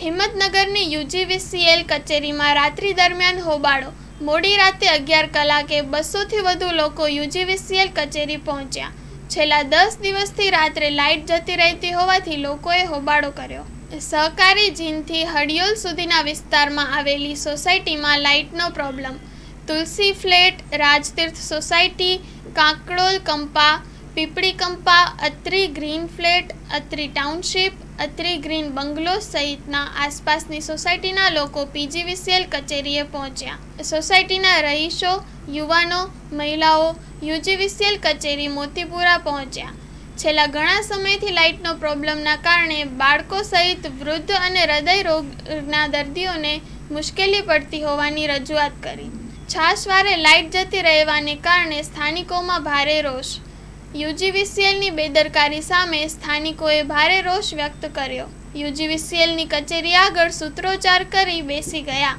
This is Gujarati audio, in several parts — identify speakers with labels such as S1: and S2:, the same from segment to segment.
S1: હિંમતનગરની UGVCL કચેરીમાં રાત્રિ દરમિયાન હોબાળો. મોડી રાતે 11 કલાકે 200થી વધુ લોકો UGVCL કચેરી પહોંચ્યા. છેલ્લા 10 દિવસથી રાત્રે લાઇટ જતી રહેતી હોવાથી લોકોએ હોબાળો કર્યો. સહકારી જીનથી હડિયોલ સુધીના વિસ્તારમાં આવેલી સોસાયટીમાં લાઇટનો problem. Tulsi flat, Rajtirth society, Kankdol Kampa, Pipli Kampa, Atri green flat, Atri township, Atri green bungalow સહિતના આસપાસની સોસાયટીના લોકો PGVCL કચેરીએ પહોંચ્યા. સોસાયટીના રહીશો, યુવાનો, મહિલાઓ UGVCL કચેરી મોતીપુરા પહોંચ્યા. છેલ્લા ઘણા સમયથી લાઇટનો પ્રોબ્લેમના કારણે બાળકો સહિત વૃદ્ધ અને હૃદય રોગના દર્દીઓને મુશ્કેલી પડતી હોવાની રજૂઆત કરી. છાશવારે લાઇટ જતી રહેવાને કારણે સ્થાનિકોમાં ભારે રોષ. UGVCLની બેદરકારી સામે સ્થાનિકોએ ભારે રોષ વ્યક્ત કર્યો. UGVCLની કચેરી આગળ સૂત્રોચ્ચાર કરી બેસી ગયા.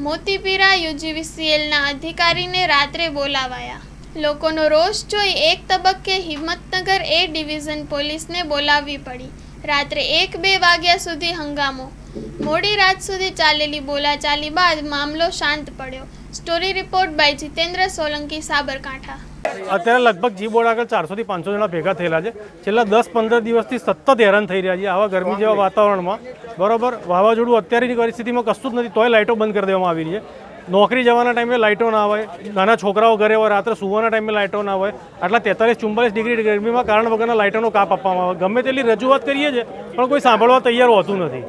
S1: મોતીપીરા UGVCLના અધિકારીને રાત્રે બોલાવાયા. લોકોનો રોષ જોઈ એક તબક્કે હિંમતનગર A ડિવિઝન પોલીસને બોલાવવી પડી. રાત્રે 1-2 વાગ્યા સુધી હંગામો. મોડી રાત સુધી ચાલેલી બોલાચાલી બાદ મામલો શાંત પડ્યો. Story report by Jitendra Solanki, Sabarkantha.
S2: અત્યારે લગભગ જી બોર્ડ આગળ 400થી 500 જણા ભેગા થયેલા છે. છેલ્લા 10-15 દિવસથી સતત હેરાન થઈ રહ્યા છે આવા ગરમી જેવા વાતાવરણમાં. બરોબર, વાવાઝોડું અત્યારેની પરિસ્થિતિમાં કશું જ નથી, તોય લાઇટો બંધ કરી દેવામાં આવી રહી છે. નોકરી જવાના ટાઈમે લાઇટો ના હોય, નાના છોકરાઓ ઘરે હોય, રાત્રે સૂવાના ટાઈમે લાઇટો ના હોય. આટલા 43-44 ડિગ્રી ગરમીમાં કારણ વગરના લાઇટોનો કાપ આપવામાં આવે. ગમે તેટલી રજૂઆત કરીએ છીએ પણ કોઈ સાંભળવા તૈયાર હોતું નથી.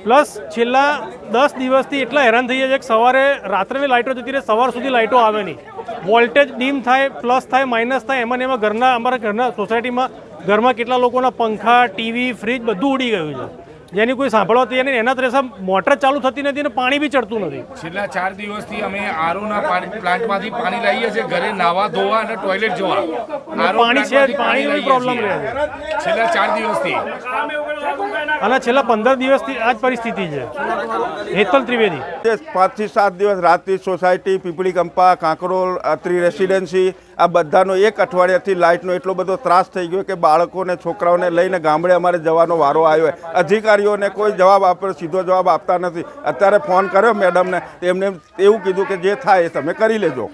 S2: પ્લસ છેલ્લા 10 દિવસથી એટલા હેરાન થઈએ છીએ કે સવારે રાત્રેની લાઇટો જતી રહે, સવાર સુધી લાઇટો આવે નહીં. વોલ્ટેજ ડીમ થાય, પ્લસ થાય, માઇનસ થાય. એમાં અમારા ઘરના સોસાયટીમાં ઘરમાં કેટલા લોકોના પંખા, ટીવી, ફ્રીજ બધું ઉડી ગયું છે, જેની કોઈ સાંભળવા તૈયાર નહીં. એના ત્રેસા મોટર ચાલુ થતી નથી અને પાણી બી ચડતું નથી.
S3: છેલ્લા 4 દિવસથી અમે આરોના પ્લાન્ટમાંથી પાણી લાવીએ છીએ ઘરે નાવા ધોવા અને ટોયલેટ જવા.
S2: પાણી છે, પાણીનો પ્રોબ્લેમ રહે છે
S3: છેલ્લા 4 દિવસથી.
S2: અને છેલ્લા 15 દિવસથી આ જ પરિસ્થિતિ છે. હેતલ ત્રિવેદી.
S4: 5 થી 7 દિવસ રાતથી સોસાયટી, પીપળી કંપા, કાંકરોલ, અત્રી રેસિડેન્સી, આ બધાનો એક અઠવાડિયાથી લાઇટનો એટલો બધો ત્રાસ થઈ ગયો કે બાળકોને છોકરાઓને લઈને ગામડે અમારે જવાનો વારો આવ્યો. અધિકારીઓને કોઈ જવાબ આપ્યો, સીધો જવાબ આપતા નથી. અત્યારે ફોન કર્યો મેડમને, એમને એવું કીધું કે જે થાય એ તમે કરી લેજો.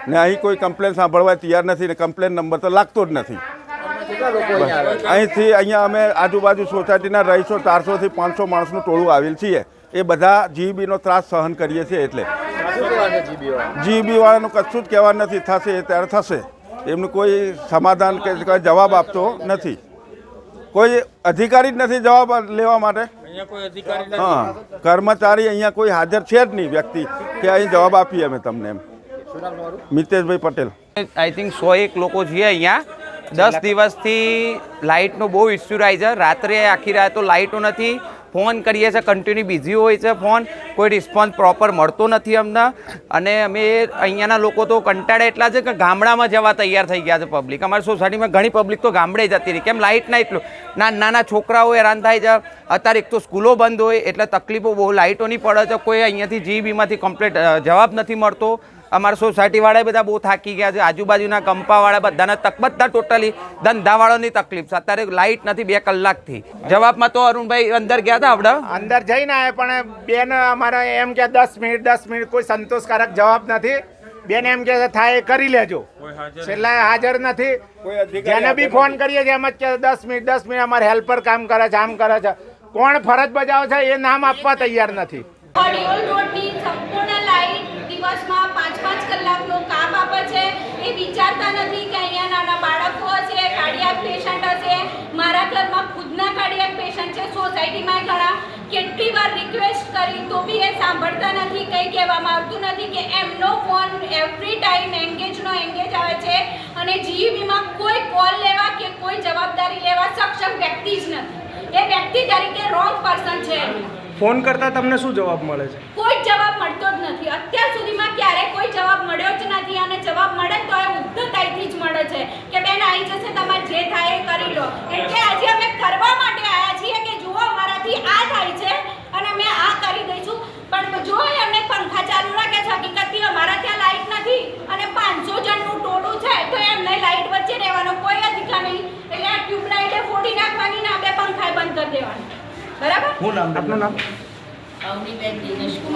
S4: ને અહીં કોઈ કમ્પ્લેન સાંભળવા તૈયાર નથી ને કમ્પ્લેન નંબર તો લાગતો જ નથી. અહીંયા અમે આજુબાજુ સોસાયટીના રહીશો 400થી 500 માણસનું ટોળું આવેલ છીએ. એ બધા GBનો ત્રાસ સહન કરીએ છીએ. એટલે GB વાળાનું કશું જ કહેવા નથી, થશે ત્યારે થશે. એમનું કોઈ સમાધાન કે કોઈ જવાબ આપતો નથી. કોઈ અધિકારી જ નથી જવાબ લેવા માટે. હા, કર્મચારી અહીંયા કોઈ હાજર છે જ નહીં વ્યક્તિ કે અહીં જવાબ આપીએ અમે તમને. એમ મિતેશભાઈ પટેલ.
S5: આઈ થિંક 101 લોકો છીએ અહીંયા. 10 દિવસથી લાઇટનો બહુ ઇસ્યુ રહે છે. રાત્રે આખી રાત તો લાઇટો નથી. ફોન કરીએ છીએ, કન્ટિન્યુ બિઝી હોય છે ફોન, કોઈ રિસ્પોન્સ પ્રોપર મળતો નથી અમને. અને અમે અહીંયાના લોકો તો કંટાળે એટલા છે કે ગામડામાં જવા તૈયાર થઈ ગયા છે પબ્લિક. અમારી સોસાયટીમાં ઘણી પબ્લિક તો ગામડે જતી રહી. કેમ? લાઇટ ના એટલું નાના છોકરાઓ હેરાન થાય છે. અત્યારે એક તો સ્કૂલો બંધ હોય એટલે તકલીફો બહુ, લાઇટો નહીં પડે છે. કોઈ અહીંયાથી GBમાંથી કમ્પ્લીટ જવાબ નથી મળતો. અમારા સોસાયટીવાળા બધા બહુ થાકી ગયા છે. આજુબાજુના કંપાવાળા બધાના બધા ટોટલી ધંધાવાળાની તકલીફ છે. અત્યારે લાઇટ નથી 2 કલાકથી. જવાબમાં તો અરુણભાઈ અંદર ગયા હતા, આપણે
S6: અંદર જઈને આવ્યા પણ બેન અમારે એમ કે 10 મિનિટ કોઈ સંતોષકારક જવાબ નથી. બેન એમ કે થાય કરી લેજો, છેલ્લા હાજર નથી. જેને બી ફોન કરીએ છીએ એમ જ કે 10 મિનિટ અમારે હેલ્પર કામ કરે છે, આમ કરે છે. કોણ ફરજ બજાવે છે એ નામ આપવા તૈયાર નથી.
S7: હડિયોલ રોડની સંપૂર્ણ લાઇટ દિવસમાં 5-5 કલાકનો કાપ આપે છે. એ વિચારતા નથી કે અહીંયા નાના બાળકો હશે, કાર્ડિયાક પેશન્ટ હશે. મારા ઘરમાં ખુદના કાર્ડિયાક પેશન્ટ છે, સોસાયટીમાં ઘણા. કેટલી વાર રિક્વેસ્ટ કરી તો બી એ સાંભળતા નથી. કંઈ કહેવામાં આવતું નથી કે એમનો ફોન એવરી ટાઈમ એંગેજ આવે છે અને GBમાં કોઈ કોલ લેવા કે કોઈ જવાબદારી લેવા સક્ષમ વ્યક્તિ જ નથી. એ વ્યક્તિ તરીકે રોંગ પર્સન છે.
S2: ફોન કરતા તમને શું જવાબ મળે છે?
S7: કોઈ જવાબ મળતો જ નથી. અત્યાર સુધીમાં ક્યારે કોઈ જવાબ મળ્યો જ નથી. અને જવાબ મળે તો એ ઉદ્ધતાઈથી જ મળે છે કે બેન આવી જશે, તમારે જે થાય એ કરી લો. એટલે આજે અમે કરવા માટે આવ્યા છીએ કે જુઓ અમારાથી આ થાય છે અને અમે આ કરી દઈશું. પણ જો એમને પંખા ચાલુ રાખે છે, હકીકતથી અમારા ત્યાં લાઇટ નથી અને 500 જણનું ટોળું છે તો એમને લાઇટ વચ્ચે રહેવાનો કોઈ અધિકાર નહીં. એટલે આ ટ્યુબલાઇટે ફોડી નાખવાની ને આપણે પંખા બંધ કરી દેવાના. બરાબર?
S6: આપનું નામ?
S8: અવનીબેન દિનેશ કુમાર.